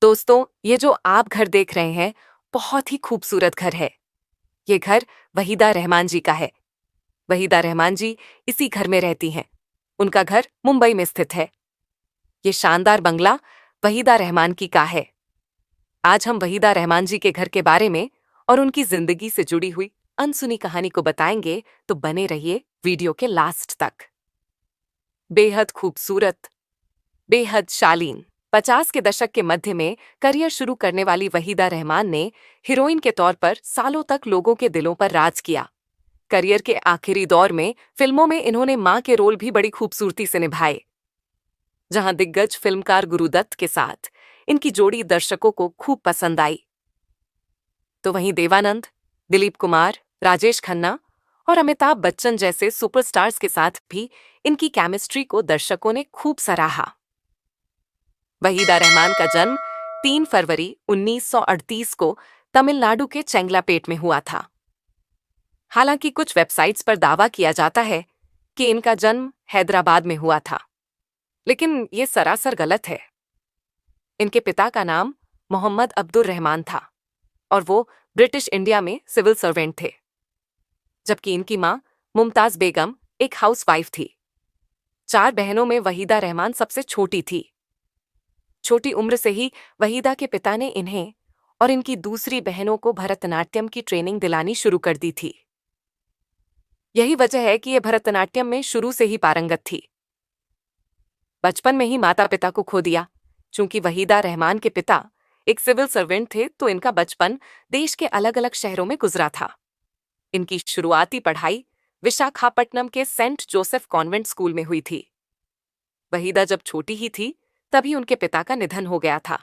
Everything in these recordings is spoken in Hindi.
दोस्तों, ये जो आप घर देख रहे हैं, बहुत ही खूबसूरत घर है। ये घर वहीदा रहमान जी का है। वहीदा रहमान जी इसी घर में रहती हैं। उनका घर मुंबई में स्थित है। ये शानदार बंगला वहीदा रहमान की का है। आज हम वहीदा रहमान जी के घर के बारे में और उनकी जिंदगी से जुड़ी हुई अनसुनी कहानी को बताएंगे, तो बने रहिए वीडियो के लास्ट तक। बेहद खूबसूरत, बेहद शालीन। 50 के दशक के मध्य में करियर शुरू करने वाली वहीदा रहमान ने हीरोइन के तौर पर सालों तक लोगों के दिलों पर राज किया। करियर के आखिरी दौर में फिल्मों में इन्होंने मां के रोल भी बड़ी खूबसूरती से निभाए। जहां दिग्गज फिल्मकार गुरुदत्त के साथ इनकी जोड़ी दर्शकों को खूब पसंद आई, तो वहीं देवानंद, दिलीप कुमार, राजेश खन्ना और अमिताभ बच्चन जैसे सुपरस्टार्स के साथ भी इनकी केमिस्ट्री को दर्शकों ने खूब सराहा। वहीदा रहमान का जन्म 3 फरवरी 1938 को तमिलनाडु के चेंगलापेट में हुआ था। हालांकि कुछ वेबसाइट्स पर दावा किया जाता है कि इनका जन्म हैदराबाद में हुआ था, लेकिन ये सरासर गलत है। इनके पिता का नाम मोहम्मद अब्दुर रहमान था और वो ब्रिटिश इंडिया में सिविल सर्वेंट थे, जबकि इनकी मां मुमताज बेगम एक हाउसवाइफ थी। 4 बहनों में वहीदा रहमान सबसे छोटी थी। छोटी उम्र से ही वहीदा के पिता ने इन्हें और इनकी दूसरी बहनों को भरतनाट्यम की ट्रेनिंग दिलानी शुरू कर दी थी। यही वजह है कि ये भरतनाट्यम में शुरू से ही पारंगत थी। बचपन में ही माता पिता को खो दिया। चूंकि वहीदा रहमान के पिता एक सिविल सर्वेंट थे, तो इनका बचपन देश के अलग अलग शहरों में गुजरा था। इनकी शुरुआती पढ़ाई विशाखापट्टनम के सेंट जोसेफ कॉन्वेंट स्कूल में हुई थी। वहीदा जब छोटी ही थी, तभी उनके पिता का निधन हो गया था।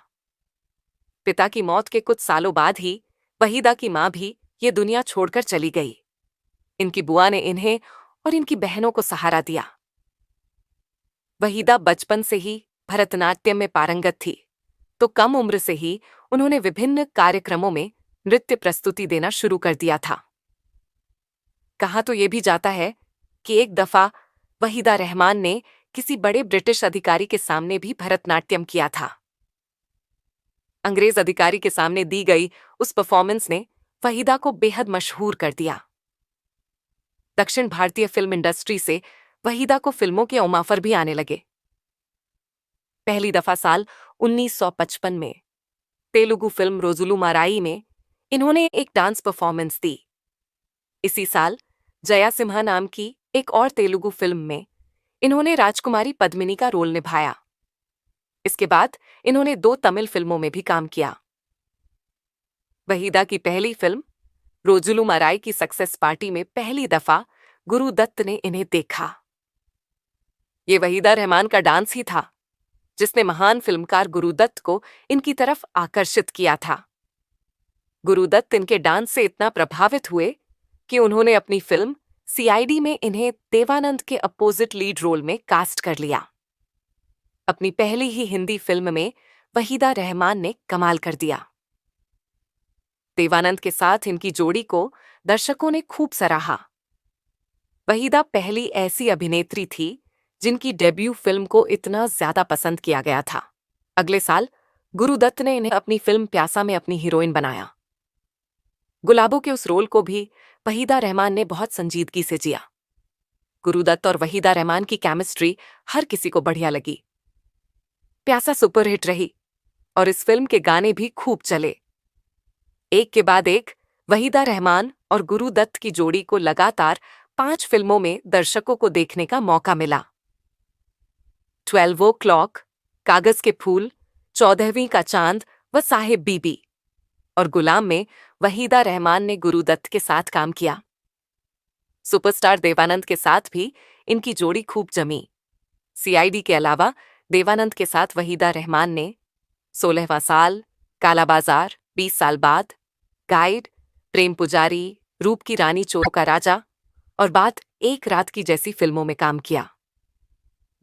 पिता की मौत के कुछ सालों बाद ही वहीदा की मां भी ये दुनिया छोड़कर चली गई। इनकी बुआ ने इन्हें और इनकी बहनों को सहारा दिया। वहीदा बचपन से ही भरतनाट्यम में पारंगत थी, तो कम उम्र से ही उन्होंने विभिन्न कार्यक्रमों में नृत्य प्रस्तुति देना शुरू कर दिया था। कहा तो ये भी जाता है कि एक दफा वहीदा रहमान ने किसी बड़े ब्रिटिश अधिकारी के सामने भी भरतनाट्यम किया था। अंग्रेज अधिकारी के सामने दी गई उस परफॉर्मेंस ने वहीदा को बेहद मशहूर कर दिया। दक्षिण भारतीय फिल्म इंडस्ट्री से वहीदा को फिल्मों के ऑफर भी आने लगे। पहली दफा साल 1955 में तेलुगु फिल्म रोजुलू माराई में इन्होंने एक डांस परफॉर्मेंस दी। इसी साल जया सिम्हा नाम की एक और तेलुगु फिल्म में इन्होंने राजकुमारी पद्मिनी का रोल निभाया। इसके बाद इन्होंने 2 तमिल फिल्मों में भी काम किया। वहीदा की पहली फिल्म रोजुलू मराई की सक्सेस पार्टी में पहली दफा गुरुदत्त ने इन्हें देखा। ये वहीदा रहमान का डांस ही था जिसने महान फिल्मकार गुरुदत्त को इनकी तरफ आकर्षित किया था। गुरुदत्त इनके डांस से इतना प्रभावित हुए कि उन्होंने अपनी फिल्म सीआईडी में इन्हें देवानंद के अपोजिट लीड रोल में कास्ट कर लिया। अपनी पहली ही हिंदी फिल्म में वहीदा रहमान ने कमाल कर दिया। देवानंद के साथ इनकी जोड़ी को दर्शकों ने खूब सराहा। वहीदा पहली ऐसी अभिनेत्री थी जिनकी डेब्यू फिल्म को इतना ज्यादा पसंद किया गया था। अगले साल गुरुदत्त ने इन्हें अपनी फिल्म प्यासा में अपनी हीरोइन बनाया। गुलाबों के उस रोल को भी वहीदा रहमान ने बहुत संजीदगी से जिया। गुरुदत्त और वहीदा रहमान की केमिस्ट्री हर किसी को बढ़िया लगी। प्यासा सुपरहिट रही और इस फिल्म के गाने भी खूब चले। एक के बाद एक वहीदा रहमान और गुरुदत्त की जोड़ी को लगातार 5 फिल्मों में दर्शकों को देखने का मौका मिला। 12 o'clock, कागज के फूल, 14वीं का चांद व साहिब बीबी और गुलाम में वहीदा रहमान ने गुरुदत्त के साथ काम किया। सुपरस्टार देवानंद के साथ भी इनकी जोड़ी खूब जमी। सीआईडी के अलावा देवानंद के साथ वहीदा रहमान ने 16वां साल, काला बाजार, 20 साल बाद, गाइड, प्रेम पुजारी, रूप की रानी चोरों का राजा और बात एक रात की जैसी फिल्मों में काम किया।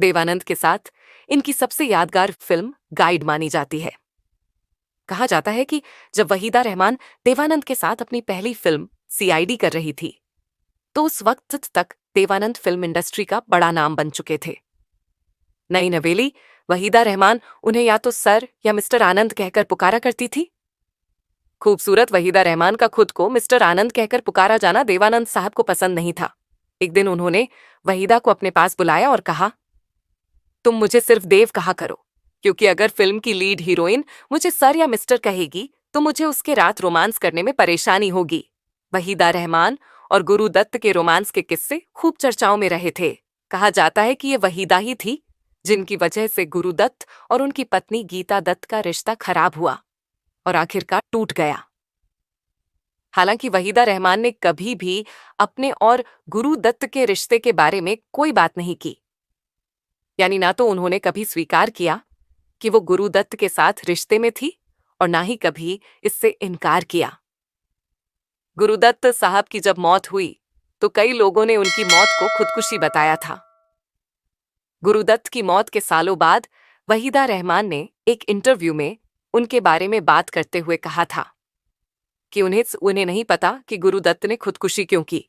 देवानंद के साथ इनकी सबसे यादगार फिल्म गाइड मानी जाती है। कहा जाता है कि जब वहीदा रहमान देवानंद के साथ अपनी पहली फिल्म सीआईडी कर रही थी, तो उस वक्त तक देवानंद फिल्म इंडस्ट्री का बड़ा नाम बन चुके थे। नई नवेली वहीदा रहमान उन्हें या तो सर या मिस्टर आनंद कहकर पुकारा करती थी। खूबसूरत वहीदा रहमान का खुद को मिस्टर आनंद कहकर पुकारा जाना देवानंद साहब को पसंद नहीं था। एक दिन उन्होंने वहीदा को अपने पास बुलाया और कहा, तुम मुझे सिर्फ देव कहा करो, क्योंकि अगर फिल्म की लीड हीरोइन मुझे सर या मिस्टर कहेगी तो मुझे उसके रात रोमांस करने में परेशानी होगी। वहीदा रहमान और गुरु दत्त के रोमांस के किस्से खूब चर्चाओं में रहे थे। कहा जाता है कि ये वहीदा ही थी जिनकी वजह से गुरु दत्त और उनकी पत्नी गीता दत्त का रिश्ता खराब हुआ और आखिरकार टूट गया। हालांकि वहीदा रहमान ने कभी भी अपने और गुरु दत्त के रिश्ते के बारे में कोई बात नहीं की। यानी ना तो उन्होंने कभी स्वीकार किया कि वो गुरु दत्त के साथ रिश्ते में थी और ना ही कभी इससे इनकार किया। गुरुदत्त साहब की जब मौत हुई तो कई लोगों ने उनकी मौत को खुदकुशी बताया था। गुरुदत्त की मौत के सालों बाद वहीदा रहमान ने एक इंटरव्यू में उनके बारे में बात करते हुए कहा था कि उन्हें नहीं पता कि गुरुदत्त ने खुदकुशी क्यों की।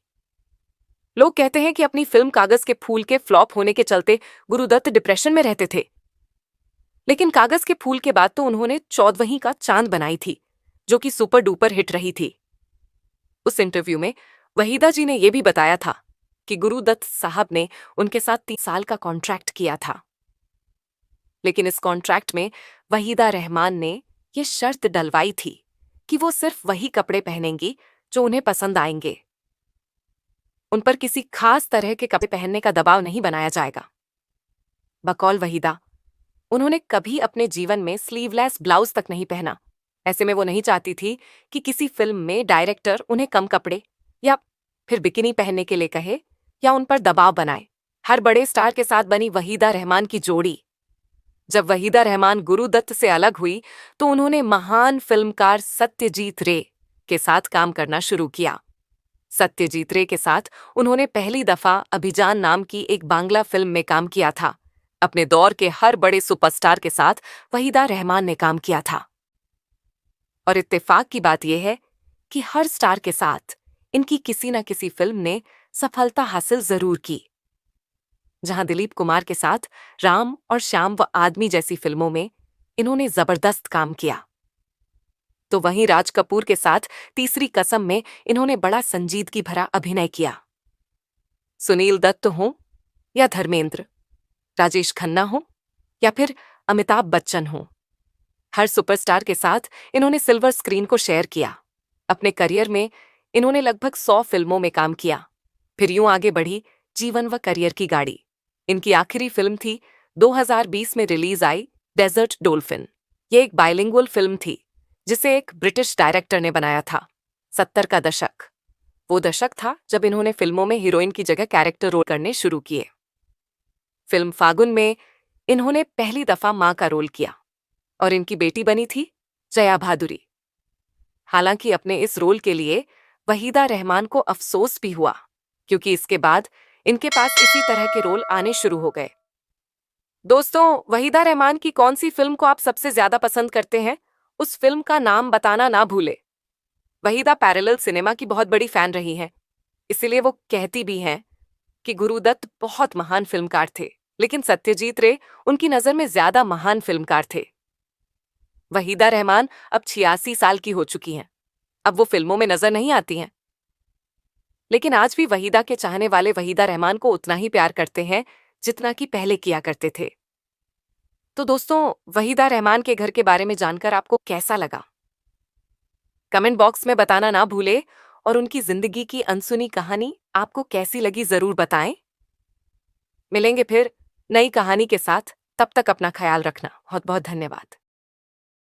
लोग कहते हैं कि अपनी फिल्म कागज के फूल के फ्लॉप होने के चलते गुरुदत्त डिप्रेशन में रहते थे, लेकिन कागज के फूल के बाद तो उन्होंने 14वीं का चांद बनाई थी, जो कि सुपर डुपर हिट रही थी। उस इंटरव्यू में वहीदा जी ने यह भी बताया था कि गुरुदत्त साहब ने उनके साथ 3 साल का कॉन्ट्रैक्ट किया था, लेकिन इस कॉन्ट्रैक्ट में वहीदा रहमान ने यह शर्त डलवाई थी कि वो सिर्फ वही कपड़े पहनेंगी जो उन्हें पसंद आएंगे। उन पर किसी खास तरह के कपड़े पहनने का दबाव नहीं बनाया जाएगा। बकौल वहीदा, उन्होंने कभी अपने जीवन में स्लीवलेस ब्लाउज तक नहीं पहना। ऐसे में वो नहीं चाहती थी कि किसी फिल्म में डायरेक्टर उन्हें कम कपड़े या फिर बिकिनी पहनने के लिए कहे या उन पर दबाव बनाए। हर बड़े स्टार के साथ बनी वहीदा रहमान की जोड़ी। जब वहीदा रहमान गुरुदत्त से अलग हुई तो उन्होंने महान फिल्मकार सत्यजीत रे के साथ काम करना शुरू किया। सत्यजीत रे के साथ उन्होंने पहली दफा अभिजान नाम की एक बांग्ला फिल्म में काम किया था। अपने दौर के हर बड़े सुपरस्टार के साथ वहीदा रहमान ने काम किया था। और इत्तेफाक की बात यह है कि हर स्टार के साथ इनकी किसी न किसी फिल्म ने सफलता हासिल जरूर की। जहां दिलीप कुमार के साथ राम और श्याम व आदमी जैसी फिल्मों में इन्होंने जबरदस्त काम किया, तो वहीं राज कपूर के साथ तीसरी कसम में इन्होंने बड़ा संजीदगी भरा अभिनय किया। सुनील दत्त हो या धर्मेंद्र, राजेश खन्ना हो या फिर अमिताभ बच्चन हो, हर सुपरस्टार के साथ इन्होंने सिल्वर स्क्रीन को शेयर किया। अपने करियर में इन्होंने लगभग 100 फिल्मों में काम किया। फिर यूं आगे बढ़ी जीवन व करियर की गाड़ी। इनकी आखिरी फिल्म थी 2020 में रिलीज आई डेजर्ट डॉल्फिन। ये एक बाइलिंगुअल फिल्म थी जिसे एक ब्रिटिश डायरेक्टर ने बनाया था। 70 का दशक वो दशक था जब इन्होंने फिल्मों में हीरोइन की जगह कैरेक्टर रोल करने शुरू किए। फिल्म फागुन में इन्होंने पहली दफा मां का रोल किया और इनकी बेटी बनी थी जया भादुरी। हालांकि अपने इस रोल के लिए वहीदा रहमान को अफसोस भी हुआ, क्योंकि इसके बाद इनके पास इसी तरह के रोल आने शुरू हो गए। दोस्तों, वहीदा रहमान की कौन सी फिल्म को आप सबसे ज्यादा पसंद करते हैं, उस फिल्म का नाम बताना ना भूले। वहीदा पैरेलल सिनेमा की बहुत बड़ी फैन रही हैं, इसलिए वो कहती भी हैं कि गुरुदत्त बहुत महान फिल्मकार थे, लेकिन सत्यजीत रे उनकी नजर में ज्यादा महान फिल्मकार थे। वहीदा रहमान अब 86 साल की हो चुकी हैं। अब वो फिल्मों में नजर नहीं आती हैं, लेकिन आज भी वहीदा के चाहने वाले वहीदा रहमान को उतना ही प्यार करते हैं जितना कि पहले किया करते थे। तो दोस्तों, वहीदा रहमान के घर के बारे में जानकर आपको कैसा लगा? कमेंट बॉक्स में बताना ना भूले और उनकी जिंदगी की अनसुनी कहानी आपको कैसी लगी जरूर बताएं। मिलेंगे फिर नई कहानी के साथ, तब तक अपना ख्याल रखना। बहुत बहुत धन्यवाद।